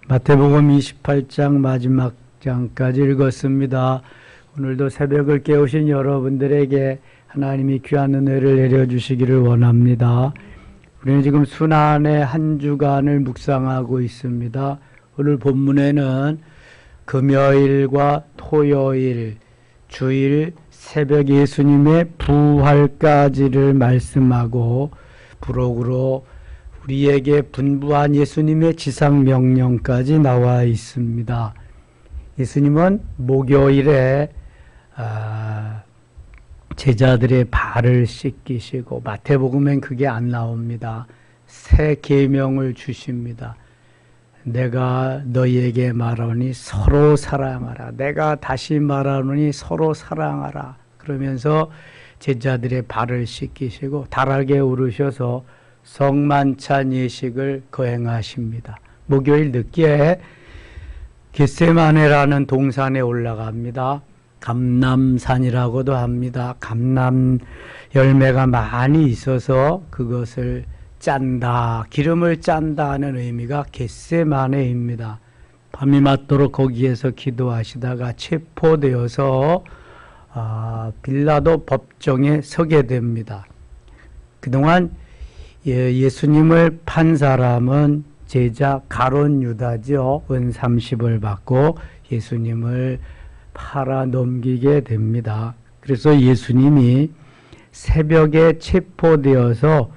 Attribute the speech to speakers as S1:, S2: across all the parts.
S1: 마태복음 28장 마지막 장까지 읽었습니다. 오늘도 새벽을 깨우신 여러분들에게 하나님이 귀한 은혜를 내려주시기를 원합니다. 우리는 지금 순환의 한 주간을 묵상하고 있습니다. 오늘 본문에는 금요일과 토요일, 주일, 새벽 예수님의 부활까지를 말씀하고 부록으로 우리에게 분부한 예수님의 지상명령까지 나와 있습니다. 예수님은 목요일에 제자들의 발을 씻기시고, 마태복음엔 그게 안 나옵니다. 새 계명을 주십니다. 내가 너희에게 말하노니 서로 사랑하라. 내가 다시 말하노니 서로 사랑하라. 그러면서 제자들의 발을 씻기시고 다락에 오르셔서 성만찬 예식을 거행하십니다. 목요일 늦게 겟세마네라는 동산에 올라갑니다. 감람산이라고도 합니다. 감람 열매가 많이 있어서 그것을 짠다, 기름을 짠다 하는 의미가 겟세마네입니다. 밤이 맞도록 거기에서 기도하시다가 체포되어서 빌라도 법정에 서게 됩니다. 그동안 예수님을 판 사람은 제자 가룟 유다죠. 은 30을 받고 예수님을 팔아 넘기게 됩니다. 그래서 예수님이 새벽에 체포되어서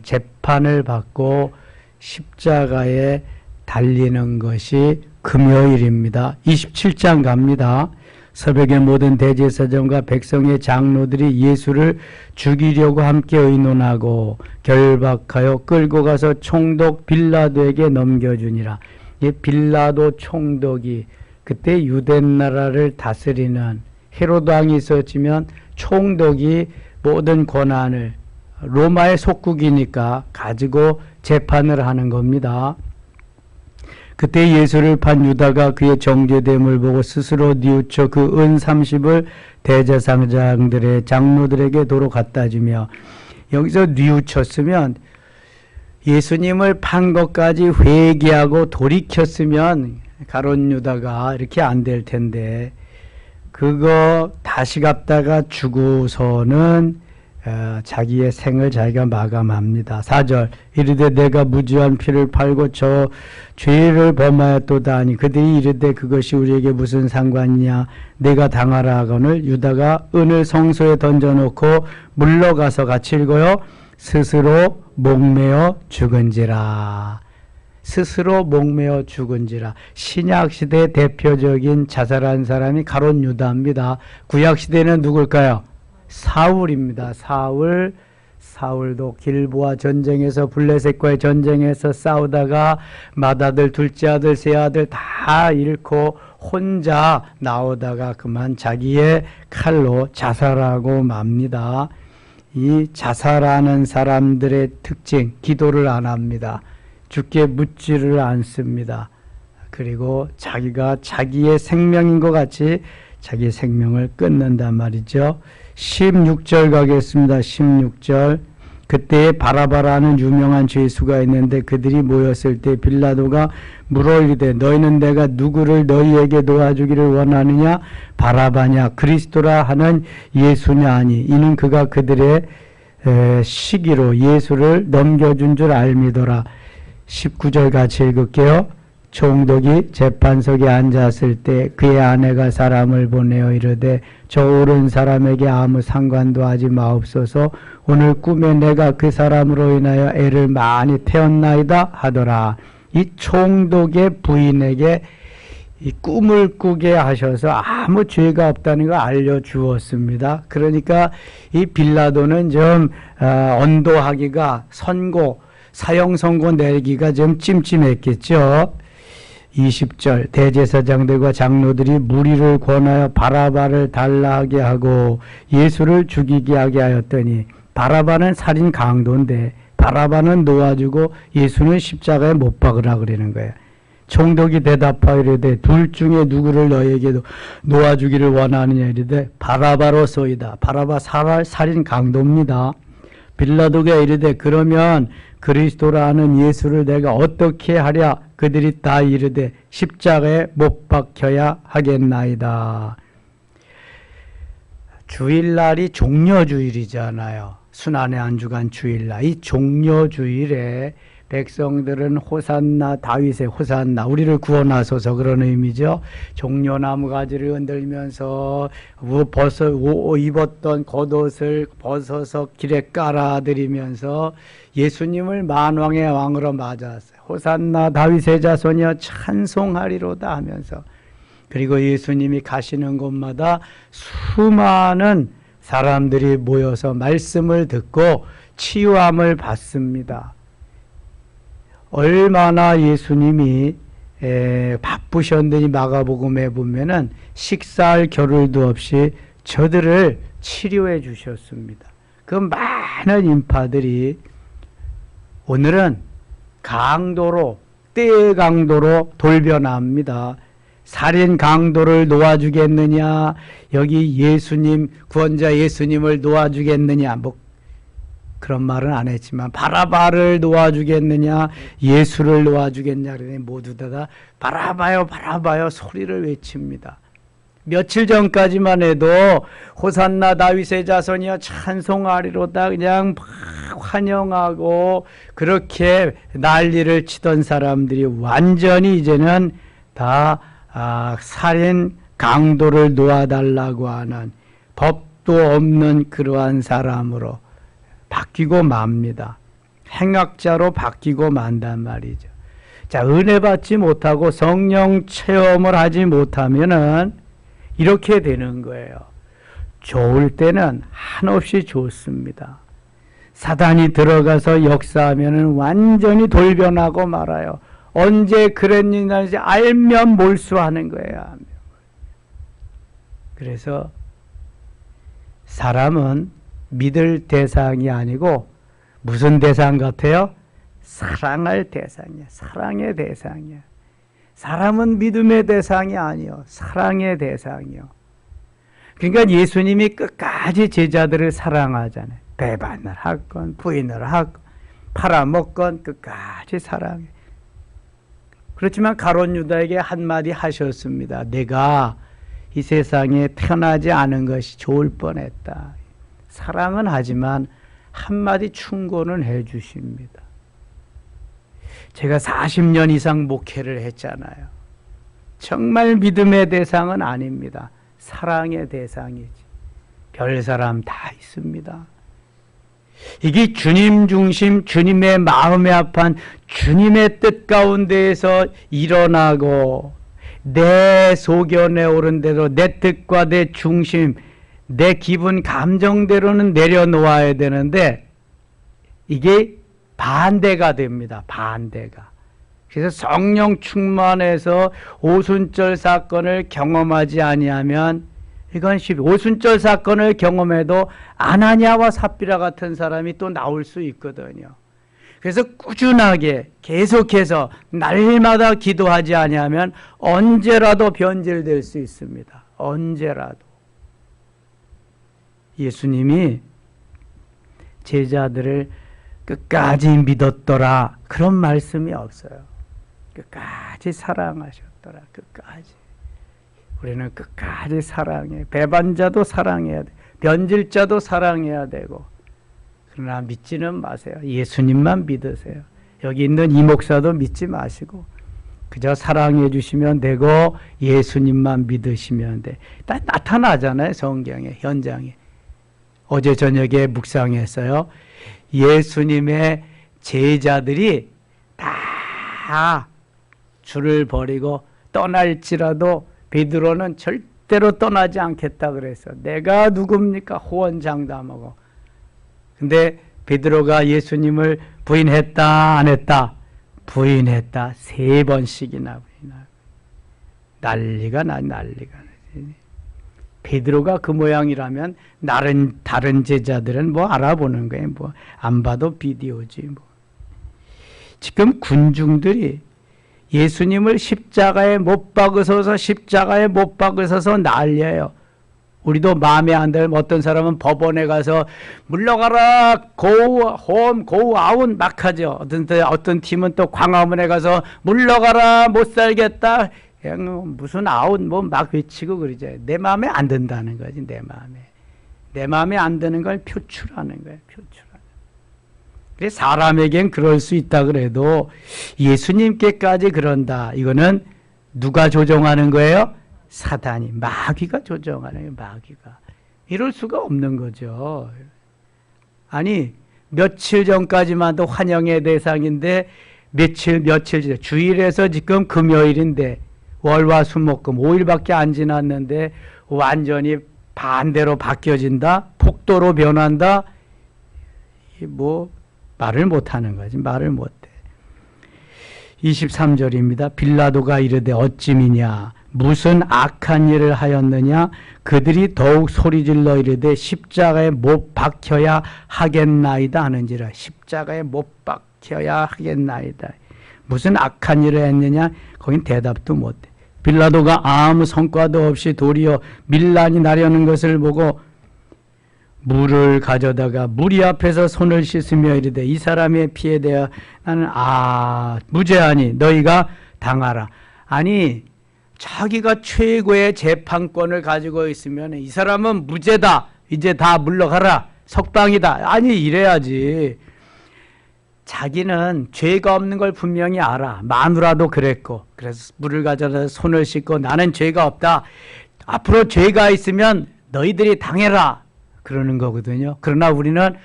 S1: 재판을 받고 십자가에 달리는 것이 금요일입니다. 27장 갑니다. 새벽에 모든 대제사장과 백성의 장로들이 예수를 죽이려고 함께 의논하고 결박하여 끌고 가서 총독 빌라도에게 넘겨주니라. 이 빌라도 총독이 그때 유대 나라를 다스리는 헤로드 왕이 있었지만 총독이 모든 권한을 로마의 속국이니까 가지고 재판을 하는 겁니다. 그때 예수를 판 유다가 그의 정죄됨을 보고 스스로 뉘우쳐 그 은 30을 대제사장들의 장로들에게 도로 갖다 주며, 여기서 뉘우쳤으면 예수님을 판 것까지 회개하고 돌이켰으면 가룟 유다가 이렇게 안 될 텐데, 그거 다시 갚다가 주고서는 자기의 생을 자기가 마감합니다. 4절 이르되 내가 무죄한 피를 팔고 저 죄를 범하였도다 하니 그들이 이르되 그것이 우리에게 무슨 상관이냐, 내가 당하라 하거늘 유다가 은을 성소에 던져놓고 물러가서 같이 읽어요. 스스로 목매어 죽은지라. 스스로 목매어 죽은지라. 신약시대 대표적인 자살한 사람이 가룟 유다입니다. 구약시대는 누굴까요? 사울입니다. 사울도 길보아 전쟁에서 블레셋과의 전쟁에서 싸우다가 맏아들, 둘째 아들, 세 아들 다 잃고 혼자 나오다가 그만 자기의 칼로 자살하고 맙니다. 이 자살하는 사람들의 특징, 기도를 안 합니다. 죽게 묻지를 않습니다. 그리고 자기가 자기의 생명인 것 같이 자기 생명을 끊는단 말이죠. 16절 가겠습니다. 16절 그때에 바라바라는 유명한 죄수가 있는데 그들이 모였을 때 빌라도가 물어 이르되 너희는 내가 누구를 너희에게 놓아주기를 원하느냐, 바라바냐 그리스도라 하는 예수냐 하니 이는 그가 그들의 시기로 예수를 넘겨준 줄 알미더라. 19절 같이 읽을게요. 총독이 재판석에 앉았을 때 그의 아내가 사람을 보내어 이르되 저 옳은 사람에게 아무 상관도 하지 마옵소서. 오늘 꿈에 내가 그 사람으로 인하여 애를 많이 태웠나이다 하더라. 이 총독의 부인에게 이 꿈을 꾸게 하셔서 아무 죄가 없다는 걸 알려주었습니다. 그러니까 이 빌라도는 좀 언도하기가, 사형 선고 내기가 좀 찜찜했겠죠. 20절 대제사장들과 장로들이 무리를 권하여 바라바를 달라하게 하고 예수를 죽이게 하게 하였더니, 바라바는 살인 강도인데 바라바는 놓아주고 예수는 십자가에 못 박으라 그러는 거예요. 총독이 대답하여 이르되 둘 중에 누구를 너에게 놓아주기를 원하느냐 이르되 바라바로소이다. 바라바 살인 강도입니다. 빌라도가 이르되 그러면 그리스도라는 예수를 내가 어떻게 하랴? 그들이 다 이르되 십자가에 못 박혀야 하겠나이다. 주일날이 종려주일이잖아요. 순환의 한 주간 주일날. 이 종려주일에 백성들은 호산나, 다윗의 호산나, 우리를 구원하소서, 그런 의미죠. 종려나무 가지를 흔들면서 입었던 겉옷을 벗어서 길에 깔아드리면서 예수님을 만왕의 왕으로 맞았어요. 호산나 다윗의 자손이여 찬송하리로다 하면서, 그리고 예수님이 가시는 곳마다 수많은 사람들이 모여서 말씀을 듣고 치유함을 받습니다. 얼마나 예수님이 바쁘셨는지 마가복음에 보면은 식사할 겨를도 없이 저들을 치료해 주셨습니다. 그 많은 인파들이 오늘은 강도로, 때의 강도로 돌변합니다. 살인 강도를 놓아주겠느냐, 여기 예수님, 구원자 예수님을 놓아주겠느냐, 뭐 그런 말은 안 했지만, 바라바를 놓아주겠느냐, 예수를 놓아주겠냐, 그러니 모두 다 바라바요, 바라바요 소리를 외칩니다. 며칠 전까지만 해도 호산나 다윗의 자손이여 찬송하리로다 그냥 막 환영하고 그렇게 난리를 치던 사람들이 완전히 이제는 다 살인 강도를 놓아달라고 하는, 법도 없는 그러한 사람으로 바뀌고 맙니다. 행악자로 바뀌고 만단 말이죠. 자, 은혜 받지 못하고 성령 체험을 하지 못하면은 이렇게 되는 거예요. 좋을 때는 한없이 좋습니다. 사단이 들어가서 역사하면은 완전히 돌변하고 말아요. 언제 그랬는지 알면 몰수하는 거예요. 그래서 사람은 믿을 대상이 아니고 무슨 대상 같아요? 사랑할 대상이야. 사랑의 대상이야. 사람은 믿음의 대상이 아니요, 사랑의 대상이요. 그러니까 예수님이 끝까지 제자들을 사랑하잖아요. 배반을 하건 부인을 하건 팔아먹건 끝까지 사랑해. 그렇지만 가룟 유다에게 한마디 하셨습니다. 내가 이 세상에 태어나지 않은 것이 좋을 뻔했다. 사랑은 하지만 한마디 충고는 해 주십니다. 제가 40년 이상 목회를 했잖아요. 정말 믿음의 대상은 아닙니다. 사랑의 대상이지. 별 사람 다 있습니다. 이게 주님 중심, 주님의 마음에 합한 주님의 뜻 가운데에서 일어나고 내 소견에 오른 대로 내 뜻과 내 중심, 내 기분, 감정대로는 내려놓아야 되는데 이게 반대가 됩니다. 반대가. 그래서 성령 충만해서 오순절 사건을 경험하지 아니하면 이건 오순절 사건을 경험해도 아나니아와 삽비라 같은 사람이 또 나올 수 있거든요. 그래서 꾸준하게 계속해서 날마다 기도하지 아니하면 언제라도 변질될 수 있습니다. 언제라도. 예수님이 제자들을 끝까지 믿었더라 그런 말씀이 없어요. 끝까지 사랑하셨더라. 끝까지. 우리는 끝까지 사랑해. 배반자도 사랑해야 돼. 변질자도 사랑해야 되고. 그러나 믿지는 마세요. 예수님만 믿으세요. 여기 있는 이 목사도 믿지 마시고 그저 사랑해 주시면 되고 예수님만 믿으시면 돼. 다 나타나잖아요. 성경에, 현장에. 어제 저녁에 묵상했어요. 예수님의 제자들이 다 줄을 버리고 떠날지라도 베드로는 절대로 떠나지 않겠다 그랬어. 내가 누굽니까? 호언장담하고. 근데 베드로가 예수님을 부인했다 안 했다? 부인했다. 3번씩이나 부인하고. 난리가 난리가 나지. 베드로가 그 모양이라면 다른 제자들은 뭐 알아보는 거예요. 뭐 안 봐도 비디오지 뭐. 지금 군중들이 예수님을 십자가에 못 박으셔서 난리예요. 우리도 마음에 안 들면 어떤 사람은 법원에 가서 물러가라, go home, go out 막 하죠. 어떤 팀은 또 광화문에 가서 물러가라, 못 살겠다. 그냥 무슨 아웃 뭐 막 외치고 그러죠. 내 마음에 안 든다는 거지, 내 마음에. 내 마음에 안 드는 걸 표출하는 거예요, 표출하는. 그래서 사람에겐 그럴 수 있다 그래도 예수님께까지 그런다. 이거는 누가 조종하는 거예요? 사단이, 마귀가 조종하는 거예요, 마귀가. 이럴 수가 없는 거죠. 아니, 며칠 전까지만도 환영의 대상인데 며칠 주일에서 지금 금요일인데 월화수목금 5일밖에 안 지났는데 완전히 반대로 바뀌어진다? 폭도로 변한다? 뭐 말을 못하는 거지. 말을 못해. 23절입니다. 빌라도가 이르되 어찌미냐 무슨 악한 일을 하였느냐 그들이 더욱 소리질러 이르되 십자가에 못 박혀야 하겠나이다 하는지라. 십자가에 못 박혀야 하겠나이다. 무슨 악한 일을 했느냐 거긴 대답도 못해. 빌라도가 아무 성과도 없이 도리어 밀란이 나려는 것을 보고 물을 가져다가 무리 앞에서 손을 씻으며 이르되 이 사람의 피에 대하여 나는 무죄하니 너희가 당하라. 아니 자기가 최고의 재판권을 가지고 있으면 이 사람은 무죄다. 이제 다 물러가라. 석방이다. 아니 이래야지. 자기는 죄가 없는 걸 분명히 알아. 마누라도 그랬고. 그래서 물을 가져다 손을 씻고 나는 죄가 없다. 앞으로 죄가 있으면 너희들이 당해라. 그러는 거거든요. 그러나 우리는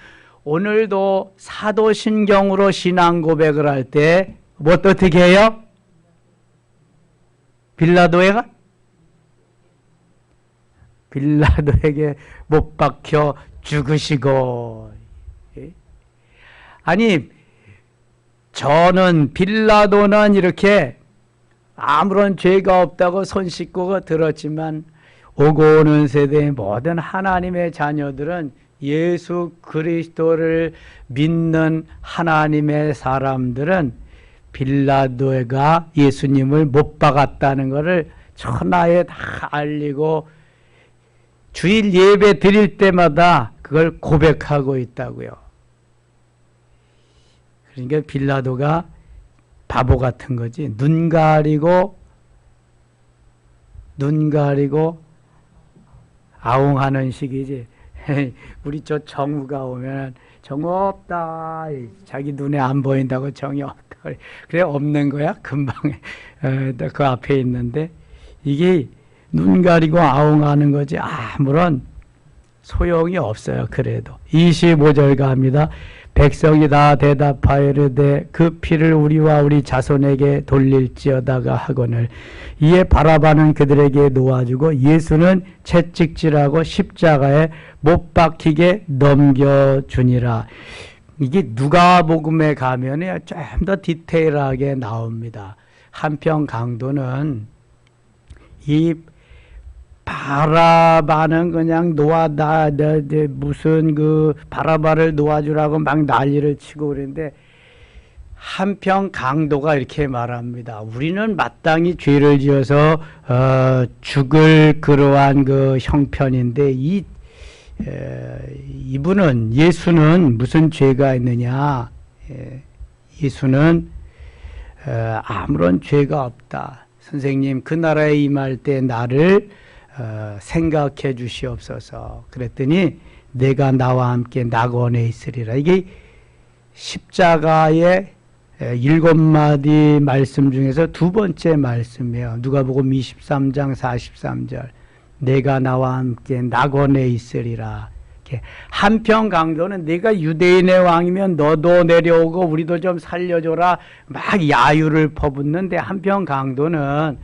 S1: 오늘도 사도신경으로 신앙 고백을 할 때 뭐 어떻게 해요? 빌라도에게 못 박혀 죽으시고. 아니 저는 빌라도는 이렇게 아무런 죄가 없다고 손 씻고 들었지만 오고 오는 세대의 모든 하나님의 자녀들은 예수 그리스도를 믿는 하나님의 사람들은 빌라도가 예수님을 못 박았다는 것을 천하에 다 알리고 주일 예배 드릴 때마다 그걸 고백하고 있다고요. 그러니까 빌라도가 바보 같은 거지. 눈 가리고 아웅하는 식이지. 우리 저 정우가 오면 정우 없다. 자기 눈에 안 보인다고 정이 없다. 그래 없는 거야. 금방 그 앞에 있는데 이게 눈 가리고 아웅하는 거지. 아무런 소용이 없어요. 그래도 25절 갑니다. 백성이 다 대답하여 이르되 그 피를 우리와 우리 자손에게 돌릴지어다가 하거늘 이에 바라바는 그들에게 놓아주고 예수는 채찍질하고 십자가에 못 박히게 넘겨주니라. 이게 누가복음에 가면 좀 더 디테일하게 나옵니다. 한편 강도는 이 바라바는 그냥 무슨 그 바라바를 놓아주라고 막 난리를 치고 그러는데 한편 강도가 이렇게 말합니다. 우리는 마땅히 죄를 지어서 죽을 그러한 그 형편인데 이분은 예수는 무슨 죄가 있느냐? 예수는 아무런 죄가 없다. 선생님 그 나라에 임할 때 나를 생각해 주시옵소서. 그랬더니 내가 나와 함께 낙원에 있으리라. 이게 십자가의 7마디 말씀 중에서 두 번째 말씀이에요. 누가복음 23장 43절. 내가 나와 함께 낙원에 있으리라. 한편 강도는 내가 유대인의 왕이면 너도 내려오고 우리도 좀 살려줘라 막 야유를 퍼붓는데 한편 강도는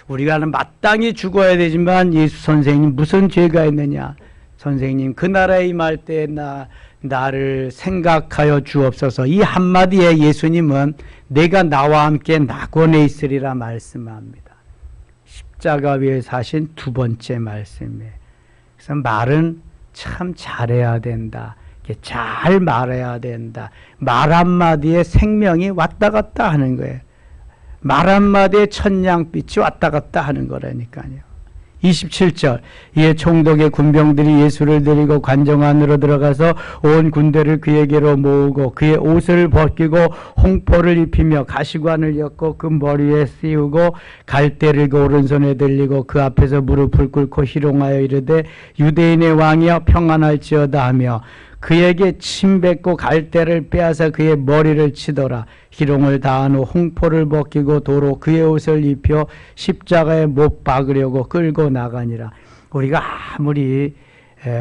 S1: 우리가 마땅히 죽어야 되지만 예수 선생님 무슨 죄가 있느냐. 선생님 그 나라에 임할 때 나를 생각하여 주옵소서. 이 한마디에 예수님은 내가 나와 함께 낙원에 있으리라 말씀합니다. 십자가 위에 사신 두 번째 말씀이에요. 그래서 말은 참 잘해야 된다. 잘 말해야 된다. 말 한마디에 생명이 왔다 갔다 하는 거예요. 말 한마디에 천냥빛이 왔다 갔다 하는 거라니까요. 27절 이에 총독의 군병들이 예수를 데리고 관정 안으로 들어가서 온 군대를 그에게로 모으고 그의 옷을 벗기고 홍포를 입히며 가시관을 엮고 그 머리에 씌우고 갈대를 그 오른손에 들리고 그 앞에서 무릎을 꿇고 희롱하여 이르되 유대인의 왕이여 평안할지어다 하며 그에게 침 뱉고 갈대를 빼앗아 그의 머리를 치더라. 희롱을 다한 후 홍포를 벗기고 도로 그의 옷을 입혀 십자가에 못 박으려고 끌고 나가니라. 우리가 아무리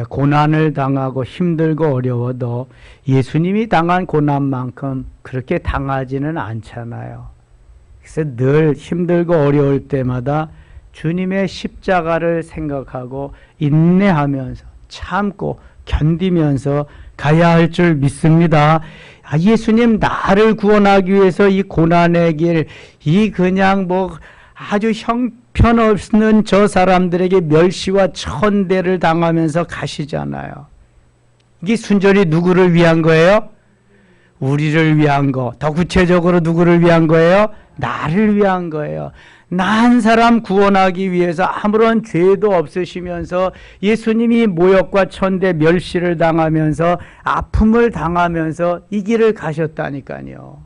S1: 고난을 당하고 힘들고 어려워도 예수님이 당한 고난만큼 그렇게 당하지는 않잖아요. 그래서 늘 힘들고 어려울 때마다 주님의 십자가를 생각하고 인내하면서 참고 견디면서 가야 할 줄 믿습니다. 예수님 나를 구원하기 위해서 이 고난의 길, 이 그냥 뭐 아주 형편없는 저 사람들에게 멸시와 천대를 당하면서 가시잖아요. 이게 순전히 누구를 위한 거예요? 우리를 위한 거. 더 구체적으로 누구를 위한 거예요? 나를 위한 거예요. 나 한 사람 구원하기 위해서 아무런 죄도 없으시면서 예수님이 모욕과 천대 멸시를 당하면서 아픔을 당하면서 이 길을 가셨다니까요.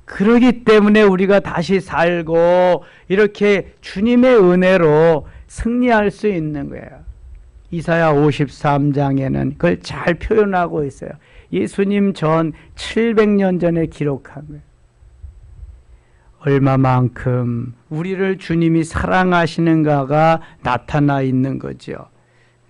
S1: 그러기 때문에 우리가 다시 살고 이렇게 주님의 은혜로 승리할 수 있는 거예요. 이사야 53장에는 그걸 잘 표현하고 있어요. 예수님 전 700년 전에 기록한 거예요. 얼마만큼 우리를 주님이 사랑하시는가가 나타나 있는 거죠.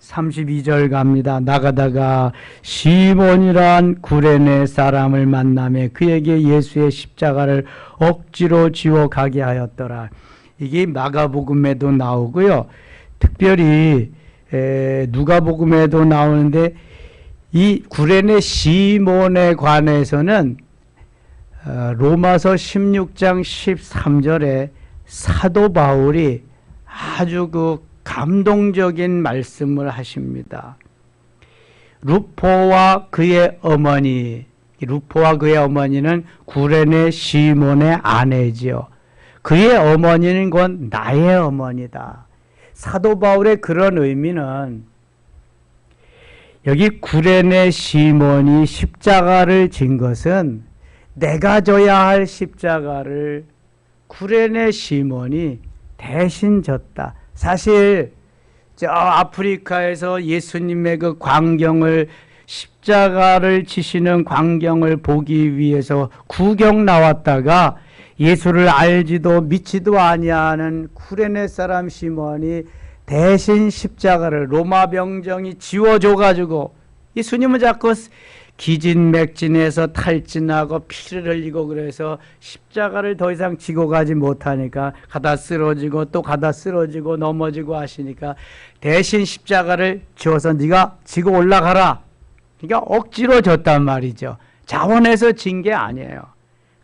S1: 32절 갑니다. 나가다가 시몬이란 구레네 사람을 만나며 그에게 예수의 십자가를 억지로 지워 가게 하였더라. 이게 마가복음에도 나오고요. 특별히 누가복음에도 나오는데 이 구레네 시몬에 관해서는 로마서 16장 13절에 사도 바울이 아주 그 감동적인 말씀을 하십니다. 루포와 그의 어머니, 루포와 그의 어머니는 구레네 시몬의 아내지요. 그의 어머니는 곧 나의 어머니다. 사도 바울의 그런 의미는 여기 구레네 시몬이 십자가를 진 것은 내가 져야 할 십자가를 구레네 시몬이 대신 졌다. 사실 저 아프리카에서 예수님의 그 광경을 십자가를 지시는 광경을 보기 위해서 구경 나왔다가 예수를 알지도 믿지도 아니하는 구레네 사람 시몬이 대신 십자가를 로마 병정이 지워줘 가지고 예수님은 자꾸 기진맥진해서 탈진하고 피를 흘리고 그래서 십자가를 더 이상 지고 가지 못하니까 가다 쓰러지고 또 가다 쓰러지고 넘어지고 하시니까 대신 십자가를 지어서 네가 지고 올라가라. 그러니까 억지로 졌단 말이죠. 자원해서 진 게 아니에요.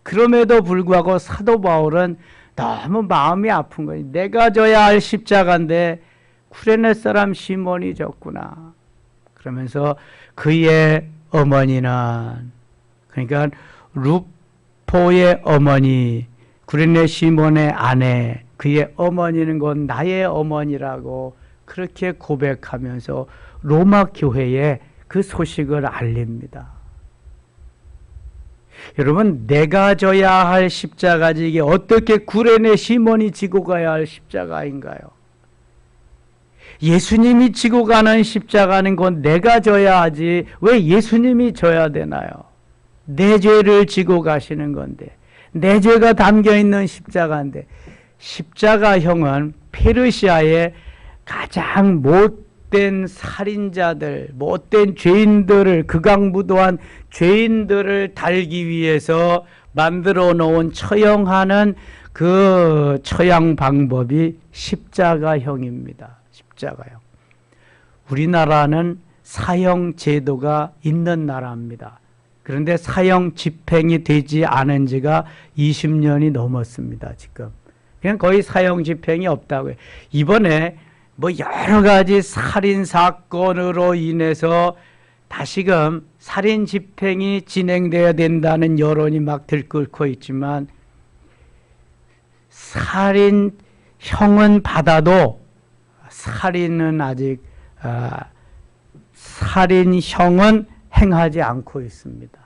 S1: 그럼에도 불구하고 사도 바울은 너무 마음이 아픈 거예요. 내가 져야 할 십자가인데 쿠레네 사람 시몬이 졌구나. 그러면서 그의 어머니는 그러니까 루포의 어머니 구레네 시몬의 아내 그의 어머니는 곧 나의 어머니라고 그렇게 고백하면서 로마 교회에 그 소식을 알립니다. 여러분 내가 져야 할 십자가지 이게 어떻게 구레네 시몬이 지고 가야 할 십자가인가요? 예수님이 지고 가는 십자가는 곧 내가 져야 하지 왜 예수님이 져야 되나요? 내 죄를 지고 가시는 건데 내 죄가 담겨있는 십자가인데 십자가형은 페르시아의 가장 못된 살인자들 못된 죄인들을 극악무도한 죄인들을 달기 위해서 만들어 놓은 처형하는 그 처형 방법이 십자가형입니다. 십자가요. 우리나라는 사형 제도가 있는 나라입니다. 그런데 사형 집행이 되지 않은 지가 20년이 넘었습니다. 지금 그냥 거의 사형 집행이 없다고요. 이번에 뭐 여러 가지 살인 사건으로 인해서 다시금 살인 집행이 진행되어야 된다는 여론이 막 들끓고 있지만 살인 형은 받아도 살인은 아직 살인형은 행하지 않고 있습니다.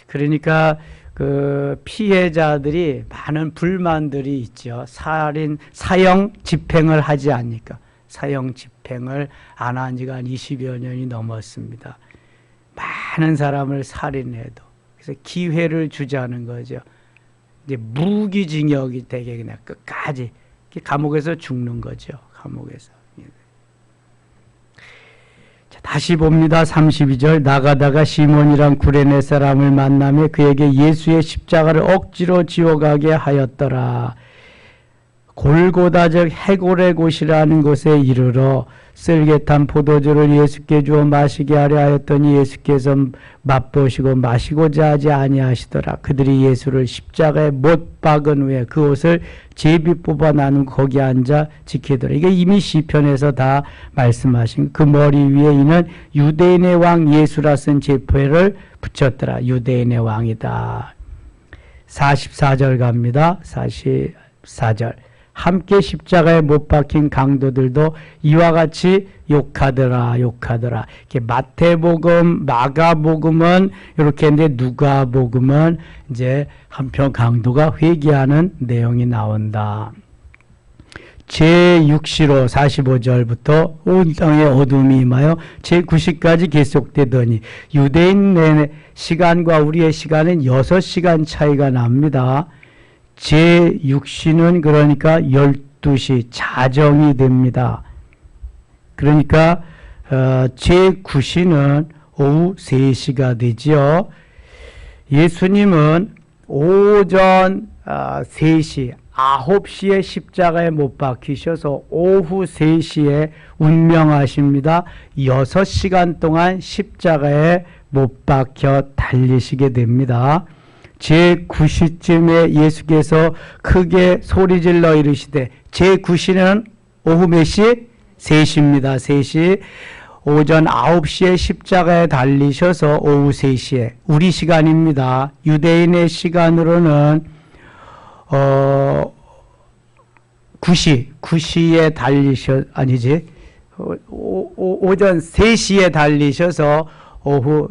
S1: 그러니까 그 피해자들이 많은 불만들이 있죠. 사형 집행을 하지 않으니까. 사형 집행을 안 한 지가 한 20여 년이 넘었습니다. 많은 사람을 살인해도. 그래서 기회를 주자는 거죠. 이제 무기징역이 되게 그냥 끝까지 감옥에서 죽는 거죠. 감옥에서. 자, 다시 봅니다. 32절. 나가다가 시몬이란 구레네 사람을 만나며 그에게 예수의 십자가를 억지로 지워가게 하였더라. 골고다 즉 해골의 곳이라는 곳에 이르러 쓸개탄 포도주를 예수께 주어 마시게 하려 하였더니 예수께서 맛보시고 마시고자 하지 아니하시더라. 그들이 예수를 십자가에 못 박은 후에 그 옷을 제비 뽑아 나눈 거기 앉아 지키더라. 이게 이미 시편에서 다 말씀하신 그 머리 위에 이는 유대인의 왕 예수라 쓴 제표를 붙였더라. 유대인의 왕이다. 44절 갑니다. 44절. 함께 십자가에 못 박힌 강도들도 이와 같이 욕하더라. 이렇게 마태복음, 마가복음은 이렇게 했는데 누가복음은 이제 한편 강도가 회개하는 내용이 나온다. 제6시로 45절부터 온 땅에 어둠이 임하여 제9시까지 계속되더니 유대인 내 시간과 우리의 시간은 6시간 차이가 납니다. 제6시는 그러니까 12시 자정이 됩니다. 그러니까 제9시는 오후 3시가 되죠. 예수님은 오전 3시, 9시에 십자가에 못 박히셔서 오후 3시에 운명하십니다. 6시간 동안 십자가에 못 박혀 달리시게 됩니다. 제9시쯤에 예수께서 크게 소리질러 이르시되 제9시는 오후 몇 시? 3시입니다. 3시. 오전 9시에 십자가에 달리셔서 오후 3시에 우리 시간입니다. 유대인의 시간으로는 9시에 오전 3시에 달리셔서 오후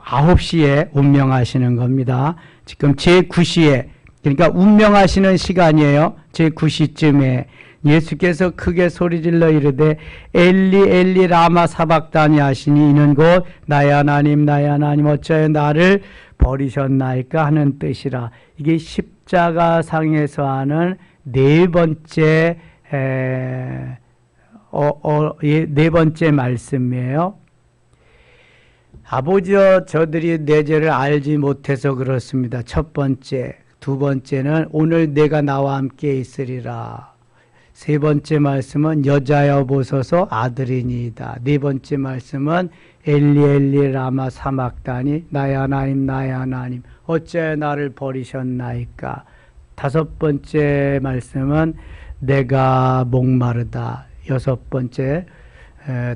S1: 9시에 운명하시는 겁니다. 지금 제9시에 그러니까 운명하시는 시간이에요. 제9시쯤에 예수께서 크게 소리질러 이르되 엘리 엘리 라마 사박다니 하시니 이는 곧 나의 하나님 나의 하나님 어찌하여 나를 버리셨나이까 하는 뜻이라. 이게 십자가상에서 하는 네 번째 말씀이에요. 아버지여 저들이 내 죄를 알지 못해서 그렇습니다. 첫 번째. 두 번째는 오늘 내가 나와 함께 있으리라. 세 번째 말씀은 여자여 보소서 아들이니이다. 네 번째 말씀은 엘리 엘리 라마 사막다니 나의 하나님 나의 하나님 어찌하여 나를 버리셨나이까. 다섯 번째 말씀은 내가 목마르다. 여섯 번째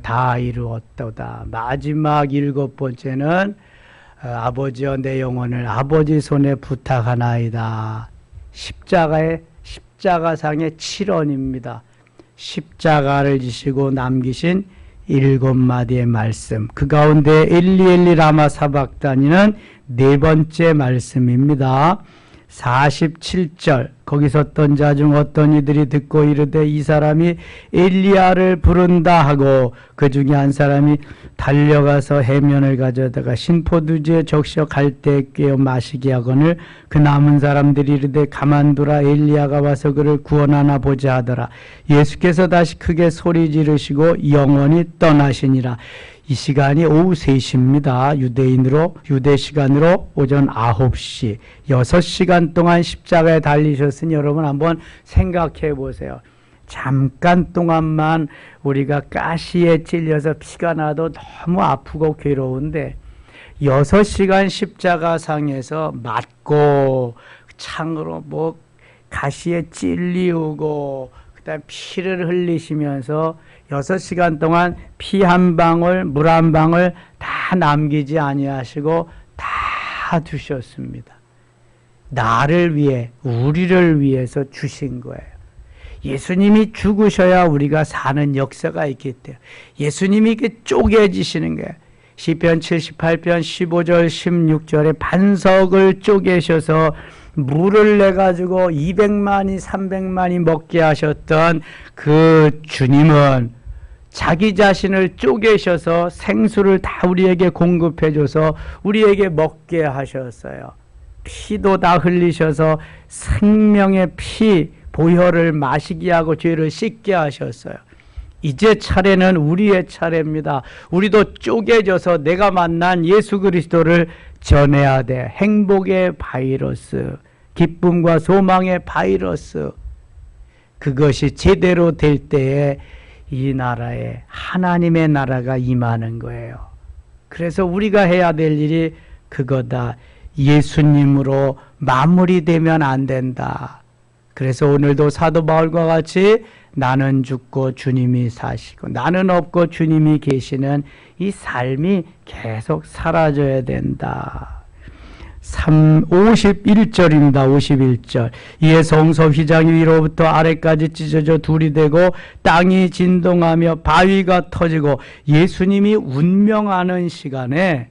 S1: 다 이루었도다. 마지막 일곱 번째는 아버지여 내 영혼을 아버지 손에 부탁하나이다. 십자가상의 7원입니다. 십자가를 지시고 남기신 7마디의 말씀. 그 가운데 엘리 엘리 라마 사박다니는 네 번째 말씀입니다. 47절 거기 섰던 자 중 어떤 이들이 듣고 이르되 이 사람이 엘리야를 부른다 하고 그 중에 한 사람이 달려가서 해면을 가져다가 신포두주에 적셔 갈대에 꿰어 마시게 하거늘 그 남은 사람들이 이르되 가만두라 엘리야가 와서 그를 구원하나 보자 하더라. 예수께서 다시 크게 소리 지르시고 영원히 떠나시니라. 이 시간이 오후 3시입니다. 유대 시간으로 오전 9시 6시간 동안 십자가에 달리셨으니 여러분 한번 생각해 보세요. 잠깐 동안만 우리가 가시에 찔려서 피가 나도 너무 아프고 괴로운데 6시간 십자가상에서 맞고 창으로 가시에 찔리우고 그다음 피를 흘리시면서 6시간 동안 피 한 방울, 물 한 방울 다 남기지 아니하시고 다 주셨습니다. 나를 위해, 우리를 위해서 주신 거예요. 예수님이 죽으셔야 우리가 사는 역사가 있기 때문에 예수님이 이렇게 쪼개지시는 거예요. 시편 78편 15절 16절에 반석을 쪼개셔서 물을 내가지고 200만이 300만이 먹게 하셨던 그 주님은 자기 자신을 쪼개셔서 생수를 다 우리에게 공급해줘서 우리에게 먹게 하셨어요. 피도 다 흘리셔서 생명의 피 보혈을 마시게 하고 죄를 씻게 하셨어요. 이제 차례는 우리의 차례입니다. 우리도 쪼개져서 내가 만난 예수 그리스도를 전해야 돼. 행복의 바이러스, 기쁨과 소망의 바이러스. 그것이 제대로 될 때에 이 나라에 하나님의 나라가 임하는 거예요. 그래서 우리가 해야 될 일이 그거다. 예수님으로 마무리되면 안 된다. 그래서 오늘도 사도 바울과 같이 나는 죽고 주님이 사시고 나는 없고 주님이 계시는 이 삶이 계속 사라져야 된다. 51절입니다. 51절. 이에 성소 휘장 위로부터 아래까지 찢어져 둘이 되고 땅이 진동하며 바위가 터지고 예수님이 운명하는 시간에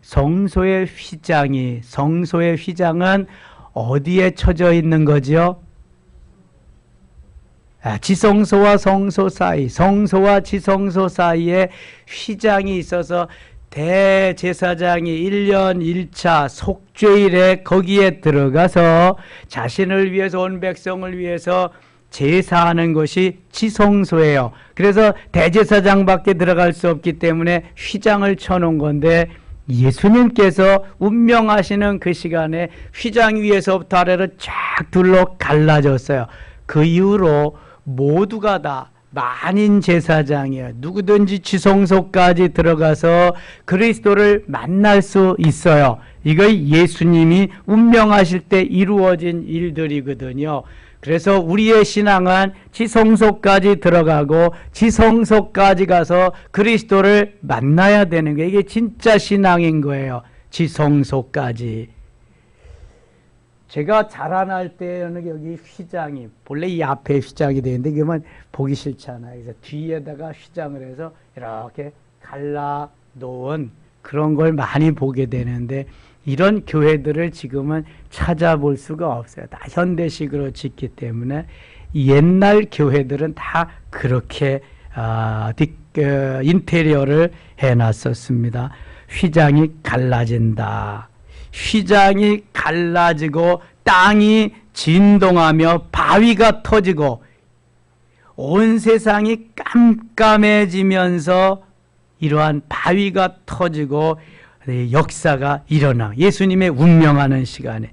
S1: 성소의 휘장은 어디에 쳐져 있는 거죠? 지성소와 성소 사이, 성소와 지성소 사이에 휘장이 있어서 대제사장이 1년 1차 속죄일에 거기에 들어가서 자신을 위해서 온 백성을 위해서 제사하는 것이 지성소예요. 그래서 대제사장밖에 들어갈 수 없기 때문에 휘장을 쳐놓은 건데 예수님께서 운명하시는 그 시간에 휘장 위에서부터 아래로 쫙 둘러 갈라졌어요. 그 이후로 모두가 다 만인 제사장이에요. 누구든지 지성소까지 들어가서 그리스도를 만날 수 있어요. 이거 예수님이 운명하실 때 이루어진 일들이거든요. 그래서 우리의 신앙은 지성소까지 들어가고 지성소까지 가서 그리스도를 만나야 되는 거예요. 이게 진짜 신앙인 거예요. 지성소까지. 제가 자라날 때는 여기 휘장이 본래 이 앞에 휘장이 되는데 그러면 보기 싫잖아요. 그래서 뒤에다가 휘장을 해서 이렇게 갈라 놓은 그런 걸 많이 보게 되는데 이런 교회들을 지금은 찾아볼 수가 없어요. 다 현대식으로 짓기 때문에 옛날 교회들은 다 그렇게 인테리어를 해놨었습니다. 휘장이 갈라진다. 휘장이 갈라지고 땅이 진동하며 바위가 터지고 온 세상이 깜깜해지면서 이러한 바위가 터지고 역사가 일어나 예수님의 운명하는 시간에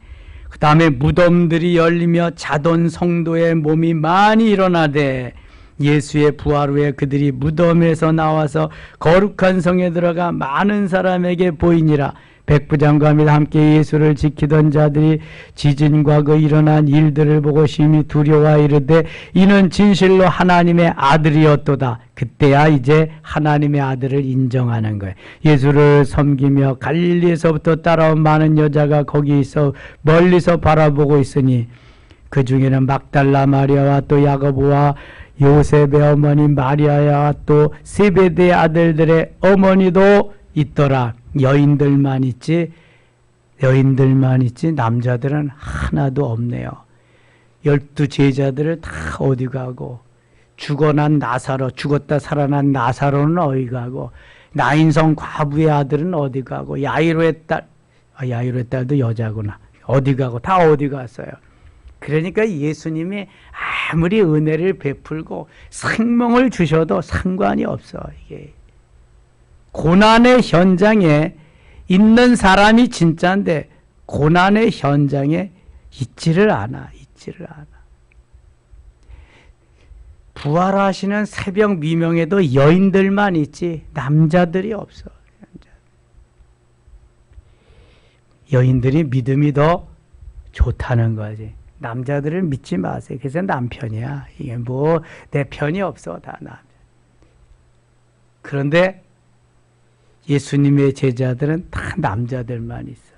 S1: 그 다음에 무덤들이 열리며 자돈 성도의 몸이 많이 일어나되 예수의 부활 후에 그들이 무덤에서 나와서 거룩한 성에 들어가 많은 사람에게 보이니라. 백부장과 및 함께 예수를 지키던 자들이 지진과 그 일어난 일들을 보고 심히 두려워 이르되 이는 진실로 하나님의 아들이었도다. 그때야 이제 하나님의 아들을 인정하는 거예요. 예수를 섬기며 갈릴리에서부터 따라온 많은 여자가 거기 있어 멀리서 바라보고 있으니 그 중에는 막달라 마리아와 또 야고보와 요셉의 어머니 마리아야 또 세베대의 아들들의 어머니도 있더라. 여인들만 있지 남자들은 하나도 없네요. 12 제자들을 다 어디 가고 죽었다 살아난 나사로는 어디 가고 나인성 과부의 아들은 어디 가고 야이로의 딸도 여자구나. 어디 가고 다 어디 갔어요. 그러니까 예수님이 아무리 은혜를 베풀고 생명을 주셔도 상관이 없어. 이게 고난의 현장에 있는 사람이 진짜인데 고난의 현장에 있지를 않아. 부활하시는 새벽 미명에도 여인들만 있지 남자들이 없어. 여인들이 믿음이 더 좋다는 거지. 남자들을 믿지 마세요. 그래서 남편이야. 이게 뭐 내 편이 없어. 다 남자. 그런데 예수님의 제자들은 다 남자들만 있어.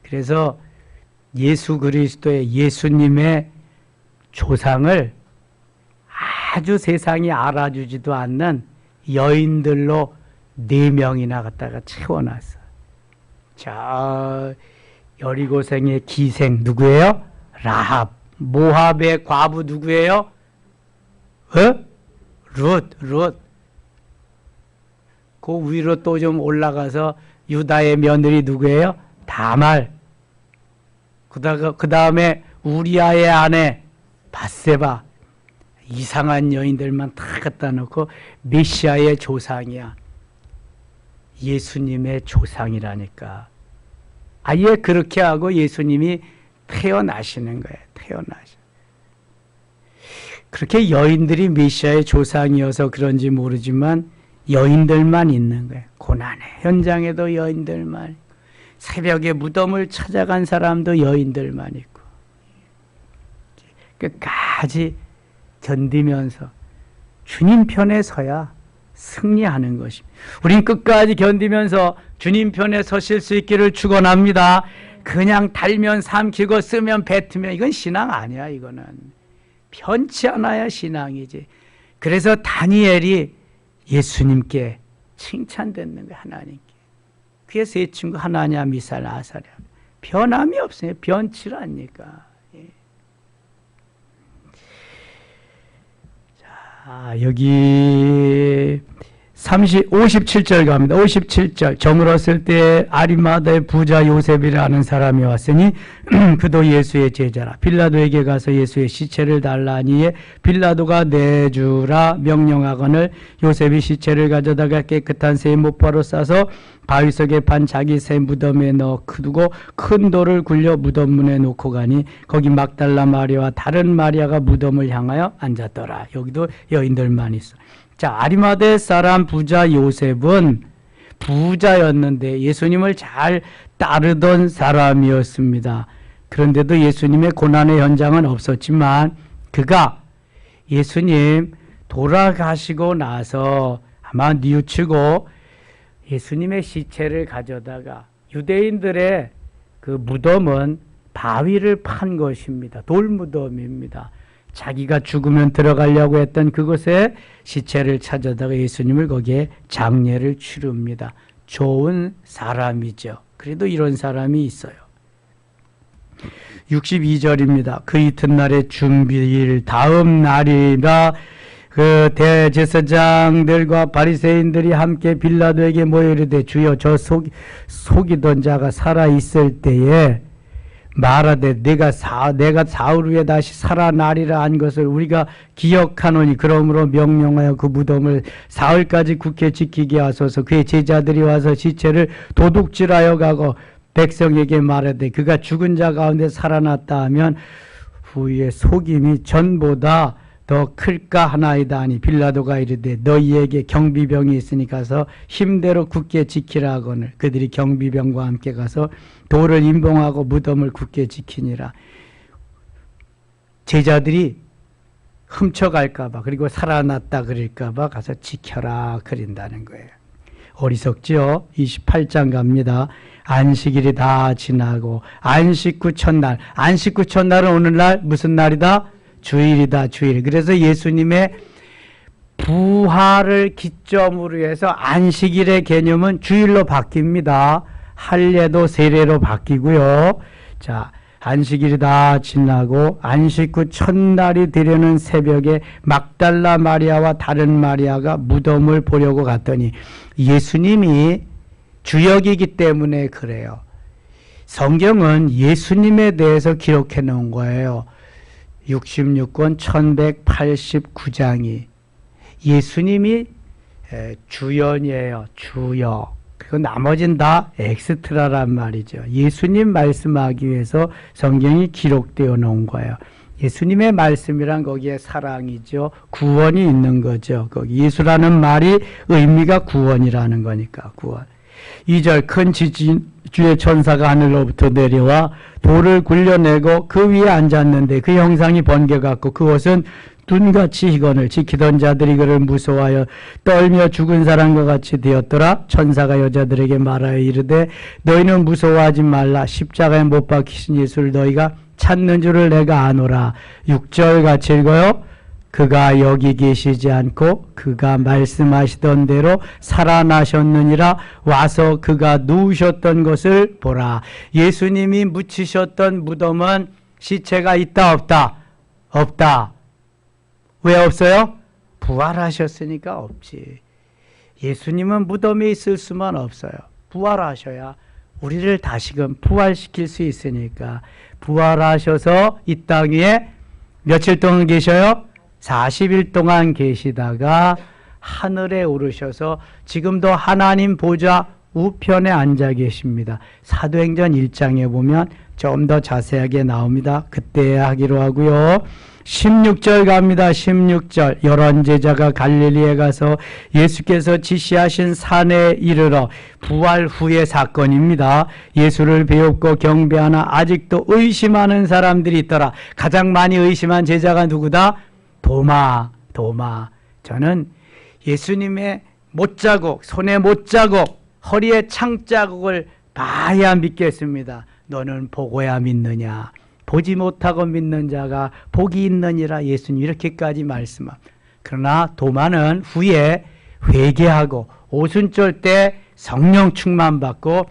S1: 그래서 예수 그리스도의 예수님의 조상을 아주 세상이 알아주지도 않는 여인들로 4명이나 갖다가 채워놨어. 자, 여리고성의 기생 누구예요? 라합. 모압의 과부 누구예요? 룻. 그 위로 또 좀 올라가서 유다의 며느리 누구예요? 다말. 그 다음에 우리아의 아내 밧세바. 이상한 여인들만 다 갖다 놓고 메시아의 조상이야. 예수님의 조상이라니까. 아예 그렇게 하고 예수님이 태어나시는 거예요. 그렇게 여인들이 메시아의 조상이어서 그런지 모르지만 여인들만 있는 거예요. 고난의 현장에도 여인들만, 새벽에 무덤을 찾아간 사람도 여인들만 있고, 끝까지 견디면서 주님 편에 서야 승리하는 것입니다. 우린 끝까지 견디면서 주님 편에 서실 수 있기를 축원합니다. 그냥 달면 삼키고 쓰면 뱉으면 이건 신앙 아니야. 이거는 편치 않아야 신앙이지. 그래서 다니엘이 예수님께 칭찬받는 거야. 하나님께. 그의 세 친구 하나냐 미사엘 아사랴 변함이 없어요. 변치를 않으니까. 자, 여기 57절 갑니다. 57절. 저물었을 때 아리마다의 부자 요셉이라는 사람이 왔으니 그도 예수의 제자라. 빌라도에게 가서 예수의 시체를 달라니에 빌라도가 내주라 명령하거늘 요셉이 시체를 가져다가 깨끗한 새 모파로 싸서 바위 속에 판 자기 새 무덤에 넣어 두고 큰 돌을 굴려 무덤 문에 놓고 가니 거기 막달라 마리아와 다른 마리아가 무덤을 향하여 앉았더라. 여기도 여인들만 있어. 자, 아리마대 사람 부자 요셉은 부자였는데 예수님을 잘 따르던 사람이었습니다. 그런데도 예수님의 고난의 현장은 없었지만 그가 예수님 돌아가시고 나서 아마 뉘우치고 예수님의 시체를 가져다가 유대인들의 그 무덤은 바위를 판 것입니다. 돌무덤입니다. 자기가 죽으면 들어가려고 했던 그곳에 시체를 찾아다가 예수님을 거기에 장례를 치릅니다. 좋은 사람이죠. 그래도 이런 사람이 있어요. 62절입니다. 그 이튿날의 준비일 다음 날이라 그 대제사장들과 바리새인들이 함께 빌라도에게 모여 이르되 주여 저 속이던 자가 살아 있을 때에 말하되 내가 사흘 후에 다시 살아나리라 한 것을 우리가 기억하노니 그러므로 명령하여 그 무덤을 사흘까지 굳게 지키게 하소서. 그의 제자들이 와서 시체를 도둑질하여 가고 백성에게 말하되 그가 죽은 자 가운데 살아났다 하면 후에 속임이 전보다 더 클까 하나이다 하니 빌라도가 이르되 너희에게 경비병이 있으니 가서 힘대로 굳게 지키라 하거늘 그들이 경비병과 함께 가서 돌을 임봉하고 무덤을 굳게 지키니라. 제자들이 훔쳐갈까 봐 그리고 살아났다 그럴까 봐 가서 지켜라 그린다는 거예요. 어리석지요. 28장 갑니다. 안식일이 다 지나고 안식 후 첫날. 안식 후 첫날은 오늘날 무슨 날이다? 주일이다. 주일. 그래서 예수님의 부활을 기점으로 해서 안식일의 개념은 주일로 바뀝니다. 할례도 세례로 바뀌고요. 자, 안식일이 다 지나고 안식 후 첫날이 되려는 새벽에 막달라 마리아와 다른 마리아가 무덤을 보려고 갔더니 예수님이 주역이기 때문에 그래요. 성경은 예수님에 대해서 기록해 놓은 거예요. 66권 1189장이 예수님이 주연이에요. 주역. 그리고 나머지는 다 엑스트라란 말이죠. 예수님 말씀하기 위해서 성경이 기록되어 놓은 거예요. 예수님의 말씀이란 거기에 사랑이죠. 구원이 있는 거죠. 거기 예수라는 말이 의미가 구원이라는 거니까 구원. 2절 큰 지진주의 천사가 하늘로부터 내려와 돌을 굴려내고 그 위에 앉았는데 그 형상이 번개같고 그것은 눈같이 희건을 지키던 자들이 그를 무서워하여 떨며 죽은 사람과 같이 되었더라. 천사가 여자들에게 말하여 이르되 너희는 무서워하지 말라. 십자가에 못 박히신 예수를 너희가 찾는 줄을 내가 아노라. 6절 같이 읽어요. 그가 여기 계시지 않고 그가 말씀하시던 대로 살아나셨느니라. 와서 그가 누우셨던 것을 보라. 예수님이 묻히셨던 무덤은 시체가 있다 없다? 없다. 왜 없어요? 부활하셨으니까 없지. 예수님은 무덤에 있을 수만 없어요. 부활하셔야 우리를 다시금 부활시킬 수 있으니까 부활하셔서 이 땅 위에 며칠 동안 계셔요? 40일 동안 계시다가 하늘에 오르셔서 지금도 하나님 보좌 우편에 앉아 계십니다. 사도행전 1장에 보면 좀 더 자세하게 나옵니다. 그때 하기로 하고요. 16절 갑니다. 16절. 열한 제자가 갈릴리에 가서 예수께서 지시하신 산에 이르러 부활 후의 사건입니다. 예수를 배웠고 경배하나 아직도 의심하는 사람들이 있더라. 가장 많이 의심한 제자가 누구다? 도마. 저는 예수님의 못자국, 손에 못자국, 허리에 창자국을 봐야 믿겠습니다. 너는 보고야 믿느냐? 보지 못하고 믿는 자가 복이 있느니라. 예수님 이렇게까지 말씀합니다. 그러나 도마는 후에 회개하고 오순절 때 성령 충만받고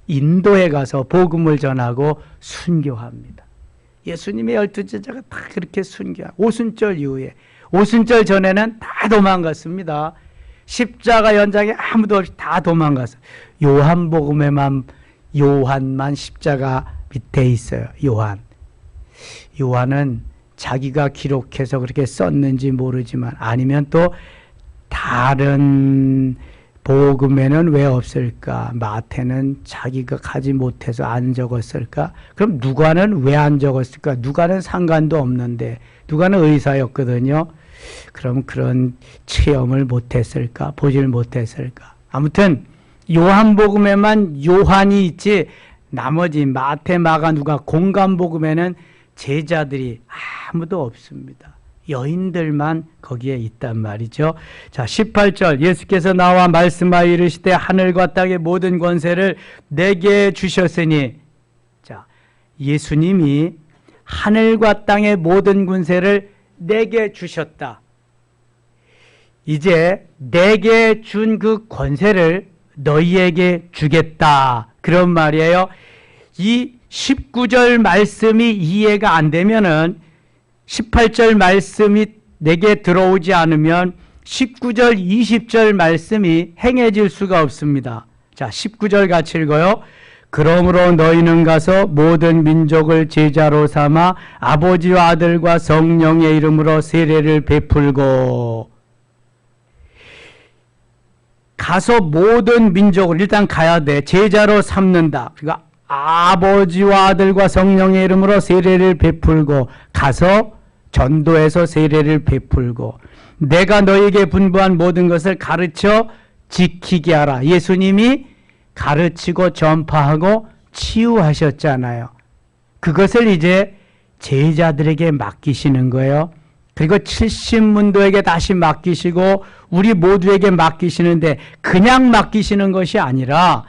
S1: 인도에 가서 복음을 전하고 순교합니다. 예수님의 12제자가 다 그렇게 순교하고 오순절 이후에, 오순절 전에는 다 도망갔습니다. 십자가 연장에 아무도 없이 다 도망갔어요. 요한만 십자가 밑에 있어요. 요한은 자기가 기록해서 그렇게 썼는지 모르지만, 아니면 또 다른 복음에는 왜 없을까? 마태는 자기가 가지 못해서 안 적었을까? 그럼 누가는 왜 안 적었을까? 누가는 상관도 없는데, 누가는 의사였거든요. 그럼 그런 체험을 못했을까? 보질 못했을까? 아무튼 요한복음에만 요한이 있지, 나머지 마태, 마가, 누가 공간복음에는 제자들이 아무도 없습니다. 여인들만 거기에 있단 말이죠. 자, 18절. 예수께서 나와 말씀하여 이르시되 하늘과 땅의 모든 권세를 내게 주셨으니. 자, 예수님이 하늘과 땅의 모든 권세를 내게 주셨다. 이제 내게 준 그 권세를 너희에게 주겠다. 그런 말이에요. 이 19절 말씀이 이해가 안 되면은 18절 말씀이 내게 들어오지 않으면 19절, 20절 말씀이 행해질 수가 없습니다. 자, 19절 같이 읽어요. 그러므로 너희는 가서 모든 민족을 제자로 삼아 아버지와 아들과 성령의 이름으로 세례를 베풀고. 가서 모든 민족을 일단 가야 돼. 제자로 삼는다. 그러니까 아버지와 아들과 성령의 이름으로 세례를 베풀고, 가서 전도해서 세례를 베풀고, 내가 너에게 분부한 모든 것을 가르쳐 지키게 하라. 예수님이 가르치고 전파하고 치유하셨잖아요. 그것을 이제 제자들에게 맡기시는 거예요. 그리고 70문도에게 다시 맡기시고 우리 모두에게 맡기시는데, 그냥 맡기시는 것이 아니라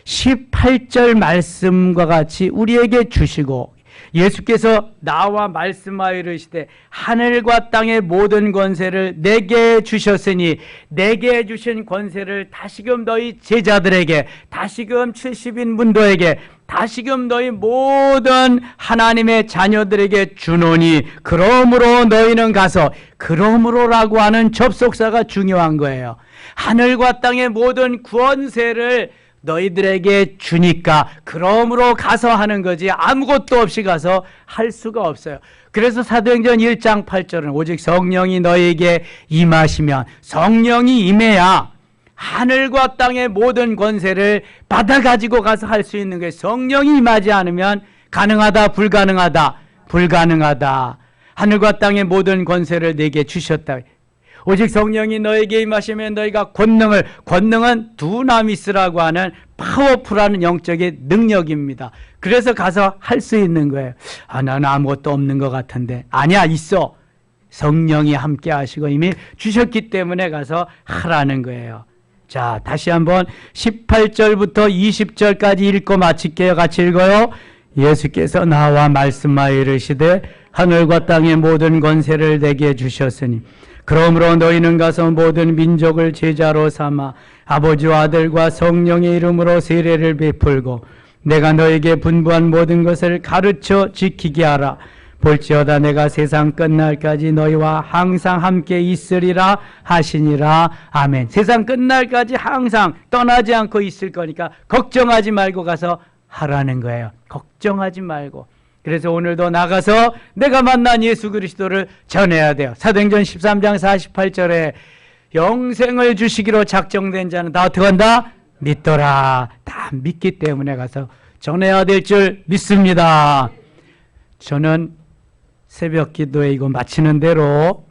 S1: 18절 말씀과 같이 우리에게 주시고, 예수께서 나와 말씀하여 이르시되 하늘과 땅의 모든 권세를 내게 주셨으니, 내게 주신 권세를 다시금 너희 제자들에게, 다시금 70인 문도에게, 다시금 너희 모든 하나님의 자녀들에게 주노니, 그러므로 너희는 가서, 그러므로라고 하는 접속사가 중요한 거예요. 하늘과 땅의 모든 권세를 너희들에게 주니까 그러므로 가서 하는 거지, 아무것도 없이 가서 할 수가 없어요. 그래서 사도행전 1장 8절은 오직 성령이 너희에게 임하시면, 성령이 임해야 하늘과 땅의 모든 권세를 받아가지고 가서 할 수 있는 거예요. 성령이 임하지 않으면 가능하다, 불가능하다? 불가능하다. 하늘과 땅의 모든 권세를 내게 주셨다. 오직 성령이 너에게 임하시면 너희가 권능은 두나미스라고 하는 파워풀한 영적인 능력입니다. 그래서 가서 할 수 있는 거예요. 나는 아무것도 없는 것 같은데. 아니야, 있어. 성령이 함께 하시고 이미 주셨기 때문에 가서 하라는 거예요. 자, 다시 한번 18절부터 20절까지 읽고 마칠게요. 같이 읽어요. 예수께서 나와 말씀하여 이르시되 하늘과 땅의 모든 권세를 내게 주셨으니 그러므로 너희는 가서 모든 민족을 제자로 삼아 아버지와 아들과 성령의 이름으로 세례를 베풀고 내가 너에게 분부한 모든 것을 가르쳐 지키게 하라. 볼지어다 내가 세상 끝날까지 너희와 항상 함께 있으리라 하시니라. 아멘. 세상 끝날까지 항상 떠나지 않고 있을 거니까 걱정하지 말고 가서 하라는 거예요. 걱정하지 말고. 그래서 오늘도 나가서 내가 만난 예수 그리스도를 전해야 돼요. 사도행전 13장 48절에 영생을 주시기로 작정된 자는 다 어떻게 한다? 믿더라. 다 믿기 때문에 가서 전해야 될 줄 믿습니다. 저는 새벽 기도에 이거 마치는 대로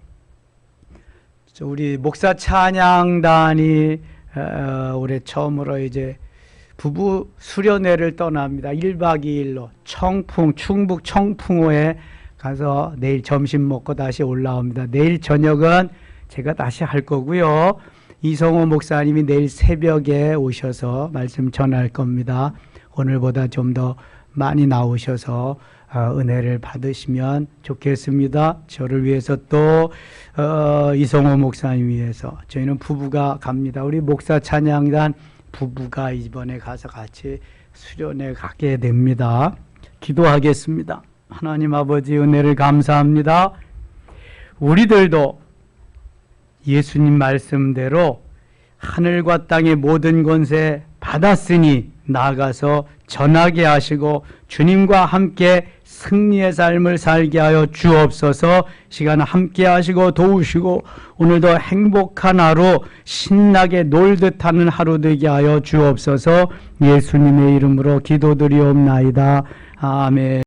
S1: 우리 목사 찬양단이 올해 처음으로 이제 부부 수련회를 떠납니다. 1박 2일로 충북 청풍호에 가서 내일 점심 먹고 다시 올라옵니다. 내일 저녁은 제가 다시 할 거고요. 이성호 목사님이 내일 새벽에 오셔서 말씀 전할 겁니다. 오늘보다 좀 더 많이 나오셔서 은혜를 받으시면 좋겠습니다. 저를 위해서 또 이성호 목사님 위해서 저희는 부부가 갑니다. 우리 목사 찬양단 부부가 이번에 가서 같이 수련회 가게 됩니다. 기도하겠습니다. 하나님 아버지 은혜를 감사합니다. 우리들도 예수님 말씀대로 하늘과 땅의 모든 권세 받았으니 나아가서 전하게 하시고 주님과 함께 승리의 삶을 살게 하여 주옵소서. 시간 함께 하시고 도우시고 오늘도 행복한 하루 신나게 놀듯 하는 하루 되게 하여 주옵소서. 예수님의 이름으로 기도드리옵나이다. 아멘.